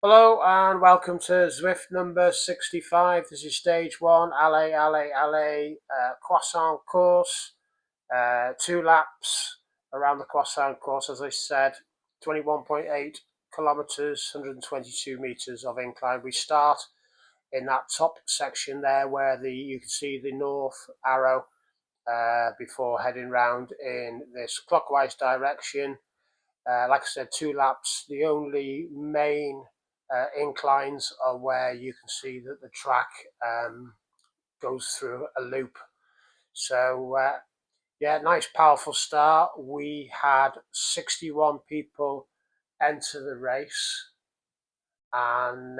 Hello and welcome to Zwift number 65. This is stage one, Allez Allez Allez, Croissant course. 2 laps around the Croissant course, as I said, 21.8 kilometres, 122 metres of incline. We start in that top section there where you can see the north arrow before heading round in this clockwise direction. Like I said, 2 laps. The only main inclines are where you can see that the track goes through a loop. So yeah, nice powerful start. We had 61 people enter the race, and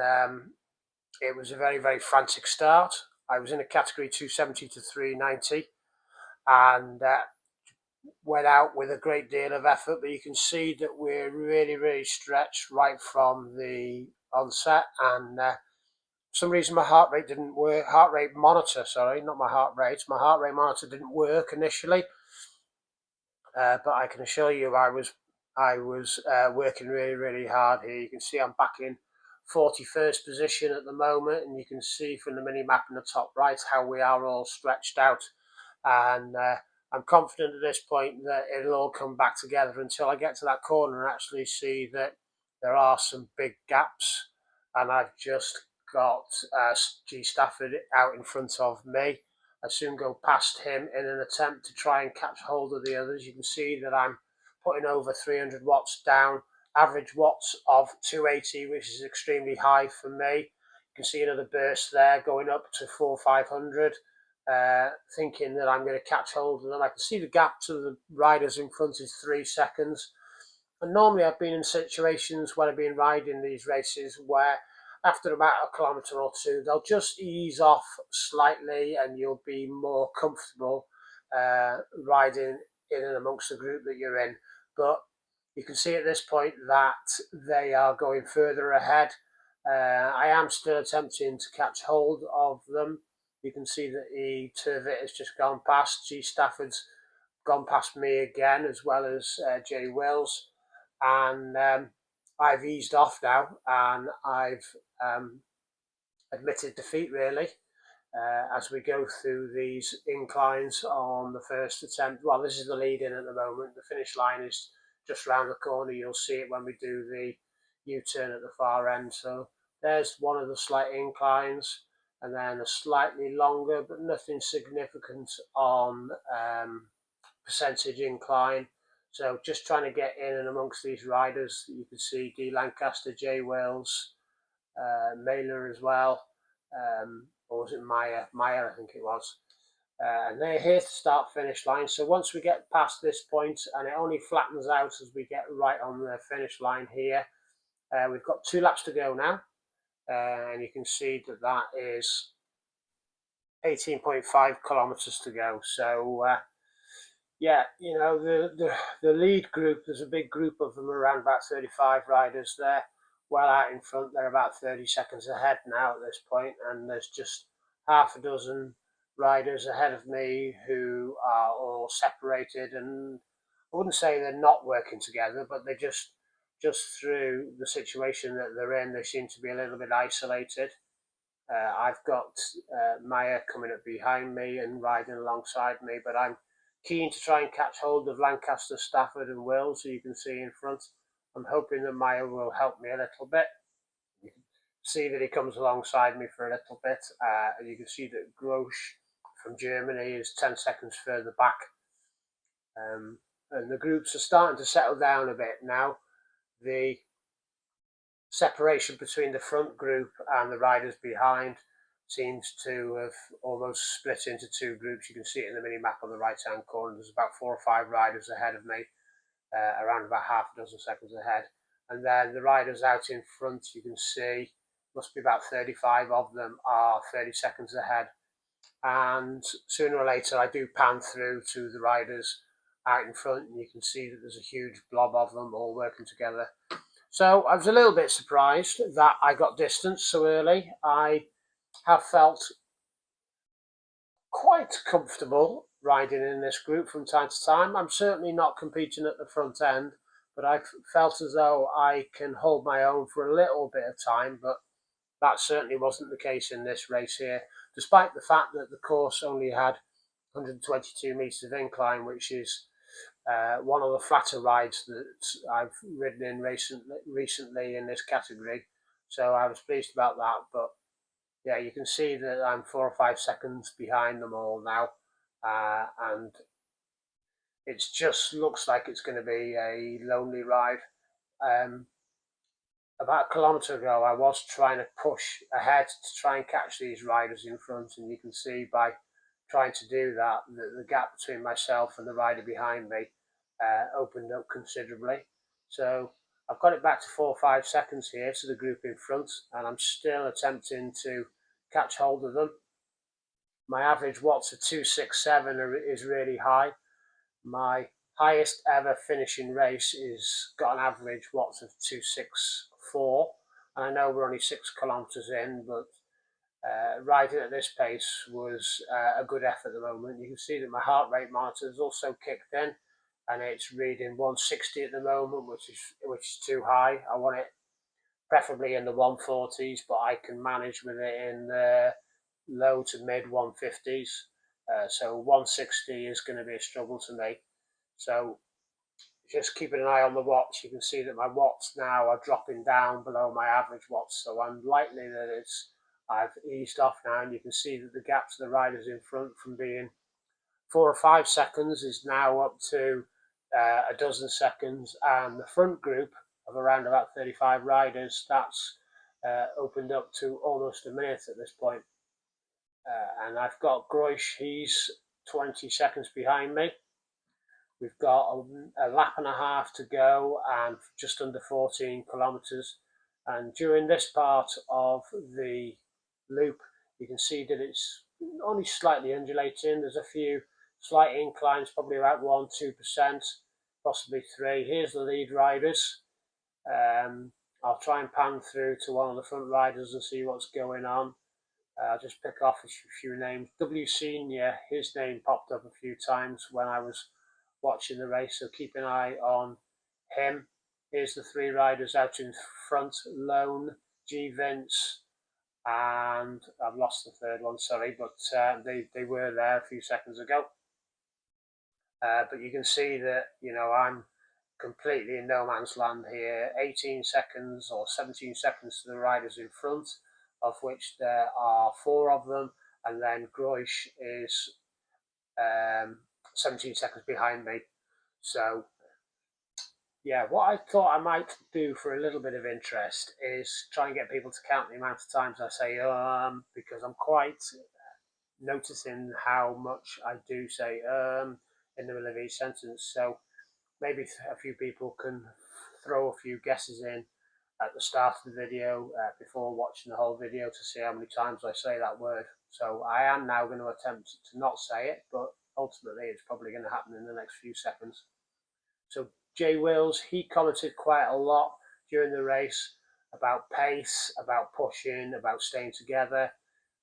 it was a very frantic start. I was in a category 270 to 390, and went out with a great deal of effort, but you can see that we're really stretched right from the onset. And for some reason, my heart rate didn't work. Heart rate monitor, sorry, not my heart rate. My heart rate monitor didn't work initially, but I can assure you, I was working really hard here. You can see I'm back in 41st position at the moment, and you can see from the mini map in the top right how we are all stretched out. And I'm confident at this point that it'll all come back together until I get to that corner and actually see that there are some big gaps. And I've just got G Stafford out in front of me. I soon go past him in an attempt to try and catch hold of the others. You can see that I'm putting over 300 watts down, average watts of 280, which is extremely high for me. You can see another burst there going up to 4,500. Thinking that I'm going to catch hold of them. I can see the gap to the riders in front is 3 seconds. And normally I've been in situations when I've been riding these races where after about a kilometre or two, they'll just ease off slightly and you'll be more comfortable riding in and amongst the group that you're in. But you can see at this point that they are going further ahead. I am still attempting to catch hold of them. You can see that the Turvit has just gone past. G Stafford's gone past me again, as well as Jerry Wills. And I've eased off now, and I've admitted defeat, really, as we go through these inclines on the first attempt. Well, this is the lead in at the moment. The finish line is just round the corner. You'll see it when we do the U-turn at the far end. So there's one of the slight inclines, and then a slightly longer, but nothing significant on percentage incline. So just trying to get in and amongst these riders. You can see D Lancaster, J Wales, Mailer as well. Or was it Meyer? Meyer, I think it was. And they're here to start finish line. So once we get past this point, and it only flattens out as we get right on the finish line here, we've got 2 laps to go now. And you can see that that is 18.5 kilometers to go. So yeah, you know, the lead group, there's a big group of them, around about 35 riders there, well out in front. They're about 30 seconds ahead now at this point, and there's just half a dozen riders ahead of me who are all separated, and I wouldn't say they're not working together, but they're just through the situation that they're in, they seem to be a little bit isolated. I've got Maya coming up behind me and riding alongside me, but I'm keen to try and catch hold of Lancaster, Stafford, and Wills, so you can see in front. I'm hoping that Maya will help me a little bit. You can see that he comes alongside me for a little bit. And you can see that Grosch from Germany is 10 seconds further back. And the groups are starting to settle down a bit now. The separation between the front group and the riders behind seems to have almost split into 2 groups. You can see it in the mini map on the right hand corner. There's about 4 or 5 riders ahead of me, around about half a dozen seconds ahead. And then the riders out in front, you can see, must be about 35 of them are 30 seconds ahead. And sooner or later, I do pan through to the riders out in front, and you can see that there's a huge blob of them all working together. So I was a little bit surprised that I got distance so early. I have felt quite comfortable riding in this group from time to time. I'm certainly not competing at the front end, but I felt as though I can hold my own for a little bit of time, but that certainly wasn't the case in this race here, despite the fact that the course only had 122 metres of incline, which is one of the flatter rides that I've ridden in recently in this category. So I was pleased about that, but yeah, you can see that I'm 4 or 5 seconds behind them all now, and it just looks like it's going to be a lonely ride. About a kilometre ago, I was trying to push ahead to try and catch these riders in front, and you can see by trying to do that, the gap between myself and the rider behind me opened up considerably. So I've got it back to 4 or 5 seconds here to the group in front, and I'm still attempting to catch hold of them. My average watts of 267 is really high. My highest ever finishing race is got an average watts of 264, and I know we're only 6 kilometres in, but riding at this pace was a good effort at the moment. You can see that my heart rate monitor has also kicked in, and it's reading 160 at the moment, which is too high. I want it preferably in the 140s, but I can manage with it in the low to mid 150s. So 160 is going to be a struggle to me. So just keeping an eye on the watts, you can see that my watts now are dropping down below my average watts. So I'm likely that I've eased off now, and you can see that the gap to the riders in front from being 4 or 5 seconds is now up to a dozen seconds, and the front group of around about 35 riders, that's opened up to almost a minute at this point. And I've got Groish, he's 20 seconds behind me. We've got a lap and a half to go and just under 14 kilometres. And during this part of the loop, you can see that it's only slightly undulating. There's a few slight inclines, probably about 1-2%, possibly 3. Here's the lead riders. I'll try and pan through to one of the front riders and see what's going on. I'll just pick off a few names. W Senior, his name popped up a few times when I was watching the race, so keep an eye on him. Here's the 3 riders out in front: Lone, G Vince, and I've lost the third one, sorry, but they were there a few seconds ago. But you can see that, you know, I'm completely in no man's land here. 18 seconds or 17 seconds to the riders in front, of which there are 4 of them, and then Groish is 17 seconds behind me. So yeah, what I thought I might do for a little bit of interest is try and get people to count the amount of times I say because I'm quite noticing how much I do say in the middle of each sentence. So maybe a few people can throw a few guesses in at the start of the video before watching the whole video to see how many times I say that word. So I am now going to attempt to not say it, but ultimately it's probably going to happen in the next few seconds. So Jay Wills, he commented quite a lot during the race about pace, about pushing, about staying together,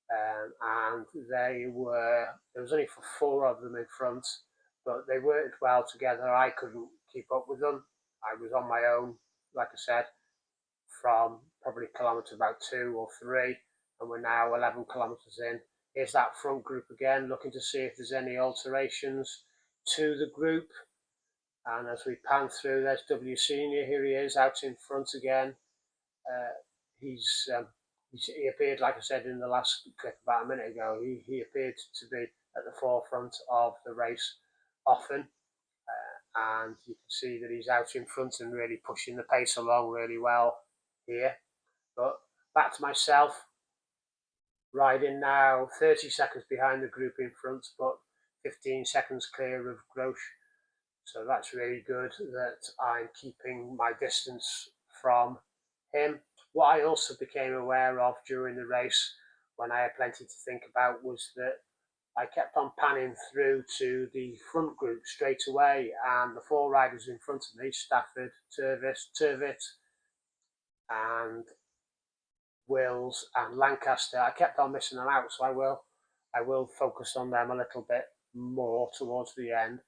and there was only 4 of them in front, but they worked well together. I couldn't keep up with them. I was on my own, like I said, from probably kilometre about 2 or 3, and we're now 11 kilometres in. Here's that front group again, looking to see if there's any alterations to the group. And as we pan through, there's W Senior. Here he is, out in front again. He appeared, like I said in the last clip about a minute ago, he appeared to be at the forefront of the race often. And you can see that he's out in front and really pushing the pace along really well here. But back to myself, riding now 30 seconds behind the group in front, but 15 seconds clear of Groish. So that's really good that I'm keeping my distance from him. What I also became aware of during the race, when I had plenty to think about, was that I kept on panning through to the front group straight away, and the 4 riders in front of me, Stafford, Turvitt, and Wills and Lancaster, I kept on missing them out, so I will focus on them a little bit more towards the end.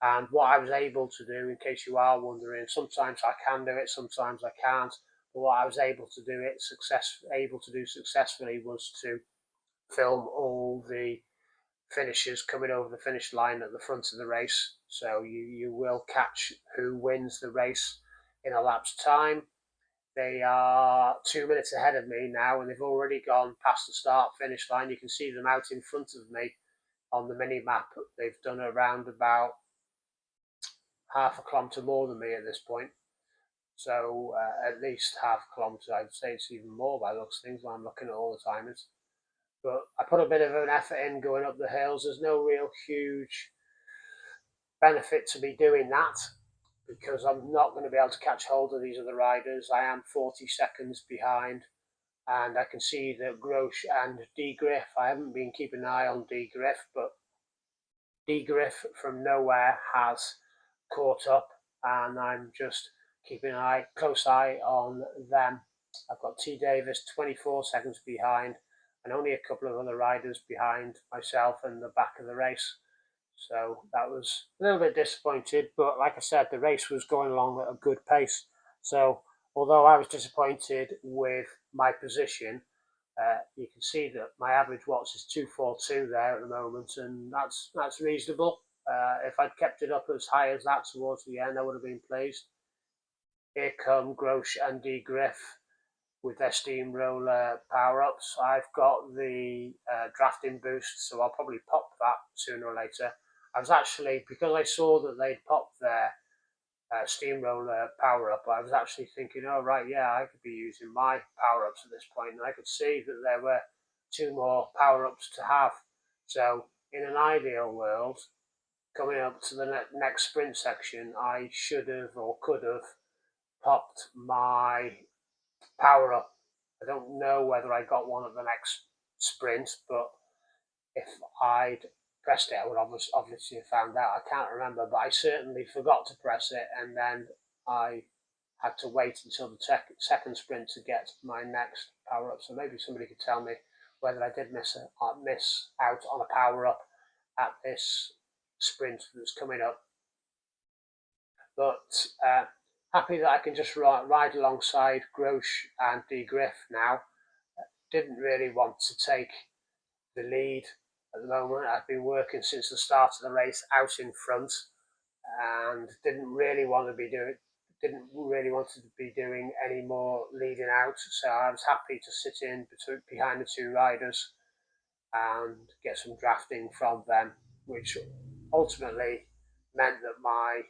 And what I was able to do, in case you are wondering, sometimes I can do it, sometimes I can't. But what I was able to do successfully was to film all the finishers coming over the finish line at the front of the race. So you will catch who wins the race in a lap's time. They are 2 minutes ahead of me now, and they've already gone past the start finish line. You can see them out in front of me on the mini map. They've done around about half a kilometre more than me at this point. So at least half a kilometre. I'd say it's even more by the looks of things when I'm looking at all the timers. But I put a bit of an effort in going up the hills. There's no real huge benefit to me doing that because I'm not going to be able to catch hold of these other riders. I am 40 seconds behind, and I can see that Grosh and D-Griff, I haven't been keeping an eye on D-Griff, but D-Griff from nowhere has caught up, and I'm just keeping an close eye on them. I've got T Davis 24 seconds behind, and only a couple of other riders behind myself and the back of the race. So that was a little bit disappointed, but like I said, the race was going along at a good pace. So although I was disappointed with my position, you can see that my average watts is 242 there at the moment, and that's reasonable. If I'd kept it up as high as that towards the end, I would have been pleased. Here come Grosh and D. Griff with their steamroller power-ups. I've got the drafting boost, so I'll probably pop that sooner or later. I was actually, because I saw that they'd popped their steamroller power-up, I was actually thinking, oh, right, yeah, I could be using my power-ups at this point, and I could see that there were 2 more power-ups to have. So in an ideal world, coming up to the next sprint section, I should have or could have popped my power up. I don't know whether I got one at the next sprint, but if I'd pressed it, I would obviously have found out. I can't remember, but I certainly forgot to press it, and then I had to wait until the second sprint to get my next power up. So maybe somebody could tell me whether I did miss out on a power up at this sprint that's coming up. But happy that I can just ride alongside Grosh and D. Griff now. Didn't really want to take the lead at the moment. I've been working since the start of the race out in front, and didn't really want to be doing any more leading out. So I was happy to sit in behind the 2 riders and get some drafting from them, which ultimately meant that my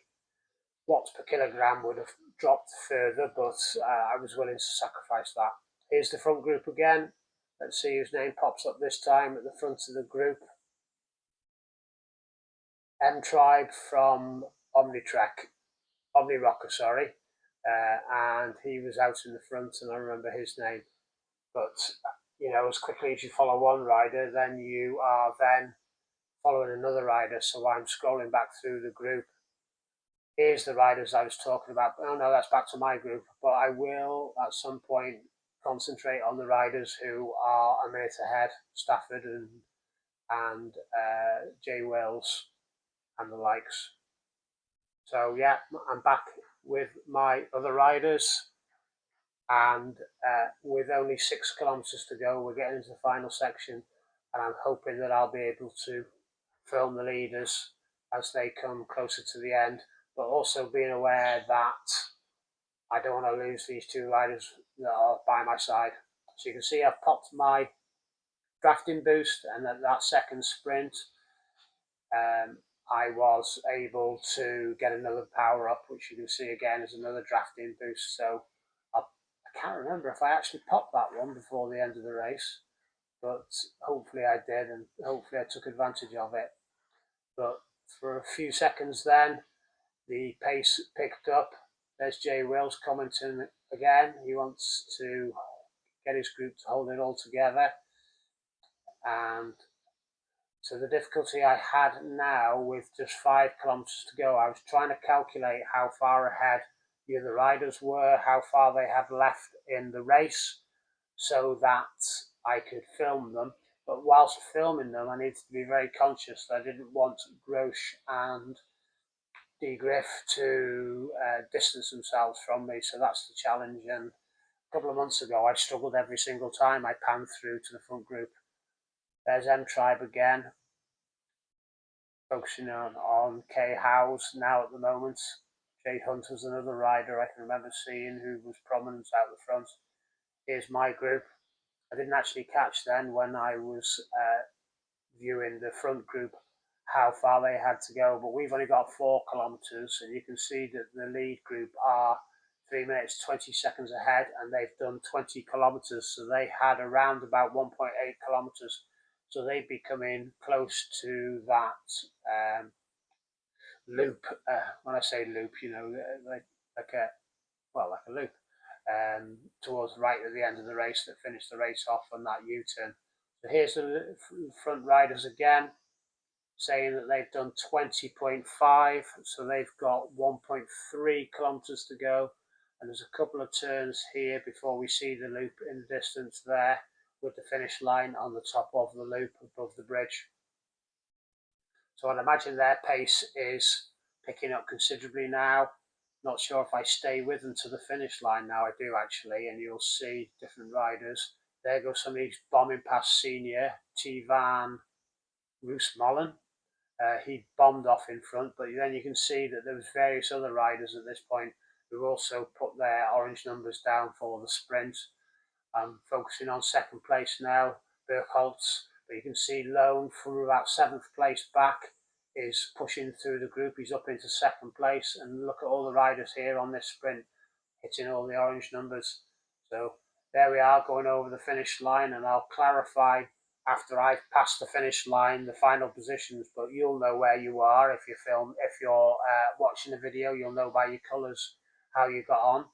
watts per kilogram would have dropped further, but I was willing to sacrifice that. Here's the front group again. Let's see whose name pops up this time at the front of the group. M-Tribe from Omnirocker, sorry. And he was out in the front, and I remember his name. But, as quickly as you follow one rider, then you are then following another rider. So I'm scrolling back through the group. Here's the riders I was talking about. Oh no, that's back to my group. But I will, at some point, concentrate on the riders who are a minute ahead, Stafford and Jay Wells and the likes. So yeah, I'm back with my other riders, and with only 6 kilometres to go, we're getting into the final section, and I'm hoping that I'll be able to film the leaders as they come closer to the end, but also being aware that I don't want to lose these 2 riders that are by my side. So you can see I've popped my drafting boost, and at that second sprint, I was able to get another power up, which you can see again is another drafting boost. So I can't remember if I actually popped that one before the end of the race, but hopefully I did, and hopefully I took advantage of it. But for a few seconds then, the pace picked up. There's Jay Wills commenting again. He wants to get his group to hold it all together. And so the difficulty I had now with just 5 kilometres to go, I was trying to calculate how far ahead the other riders were, how far they had left in the race, so that I could film them. But whilst filming them, I needed to be very conscious that I didn't want Grosh and Griff to distance themselves from me, so that's the challenge. And a couple of months ago I struggled every single time I panned through to the front group. There's M Tribe again, focusing on K Howes now at the moment. Jay Hunt was another rider I can remember seeing who was prominent out the front. Here's my group. I didn't actually catch then when I was viewing the front group how far they had to go, but we've only got 4 kilometres, and you can see that the lead group are 3 minutes 20 seconds ahead, and they've done 20 kilometres, so they had around about 1.8 kilometres, so they'd be coming close to that loop. When I say loop, you know, like a loop, towards right at the end of the race that finished the race off on that U-turn. So here's the front riders again, saying that they've done 20.5, so they've got 1.3 kilometres to go, and there's a couple of turns here before we see the loop in the distance there, with the finish line on the top of the loop above the bridge. So I'd imagine their pace is picking up considerably now. Not sure if I stay with them to the finish line now. I do actually, and you'll see different riders. There goes somebody bombing past senior T-Van Roosmalen. He bombed off in front, but then you can see that there was various other riders at this point who also put their orange numbers down for the sprint. I'm focusing on second place now, Burkholtz, but you can see Lone from about 7th place back is pushing through the group. He's up into second place, and look at all the riders here on this sprint hitting all the orange numbers. So there we are, going over the finish line, and I'll clarify after I've passed the finish line the final positions, but you'll know where you are if you're watching the video. You'll know by your colours how you got on.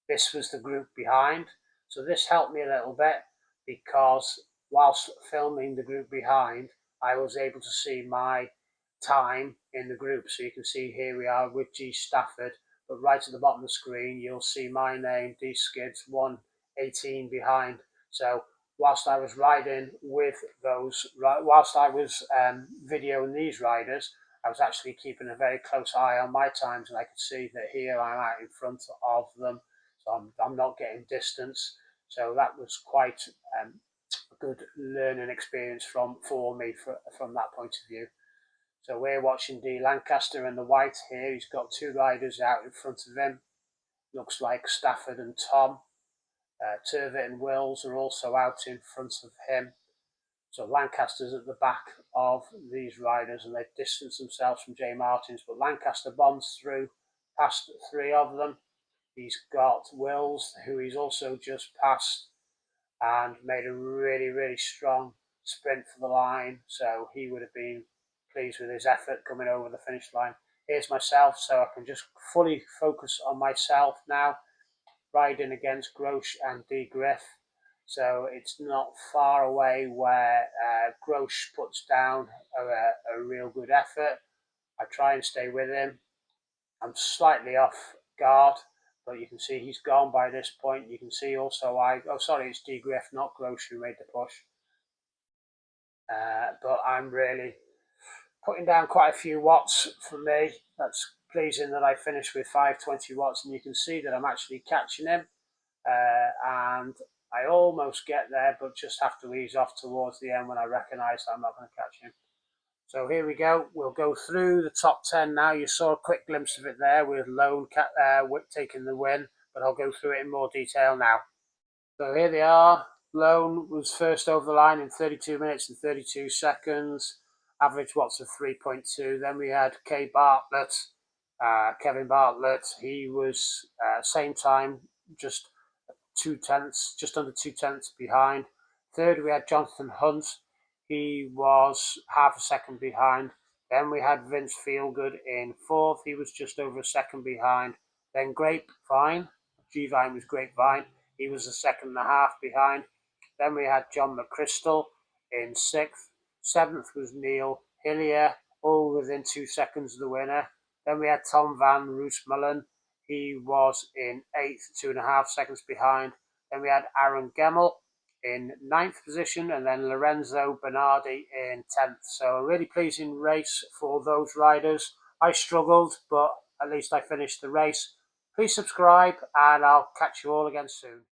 This was the group behind, so this helped me a little bit, because whilst filming the group behind, I was able to see my time in the group. So you can see here we are with G Stafford, but right at the bottom of the screen you'll see my name, D Skids, 1:18 behind. So whilst I was riding with those, whilst I was videoing these riders, I was actually keeping a very close eye on my times, and I could see that here I'm out in front of them, so I'm not getting distance. So that was quite a good learning experience for me from that point of view. So we're watching D Lancaster in the white here. He's got 2 riders out in front of him. Looks like Stafford and Tom. Turvett and Wills are also out in front of him. So Lancaster's at the back of these riders, and they've distanced themselves from J Martins, but Lancaster bombs through past 3 of them. He's got Wills, who he's also just passed, and made a really, really strong sprint for the line, so he would have been pleased with his effort coming over the finish line. Here's myself, so I can just fully focus on myself now, riding against Grosh and D Griff. So it's not far away where Grosh puts down a real good effort. I try and stay with him. I'm slightly off guard, but you can see he's gone by this point. You can see also it's D Griff, not Grosh, who made the push. But I'm really putting down quite a few watts for me. That's pleasing that I finished with 520 watts, and you can see that I'm actually catching him. And I almost get there, but just have to ease off towards the end when I recognise that I'm not going to catch him. So here we go. We'll go through the top 10 now. You saw a quick glimpse of it there with Lone taking the win, but I'll go through it in more detail now. So here they are. Lone was first over the line in 32 minutes and 32 seconds. Average watts of 3.2. Then we had Kevin Bartlett. He was same time, just under 2/10 behind. Third, we had Jonathan Hunt. He was half a second behind. Then we had Vince Feelgood in fourth. He was just over a second behind. Then Grapevine. G-Vine was Grapevine. He was a second and a half behind. Then we had John McChrystal in sixth. Seventh was Neil Hillier, all within 2 seconds of the winner. Then we had Tom Van Roosmalen. He was in eighth, 2.5 seconds behind. Then we had Aaron Gemmell in ninth position, and then Lorenzo Bernardi in 10th. So a really pleasing race for those riders. I struggled, but at least I finished the race. Please subscribe, and I'll catch you all again soon.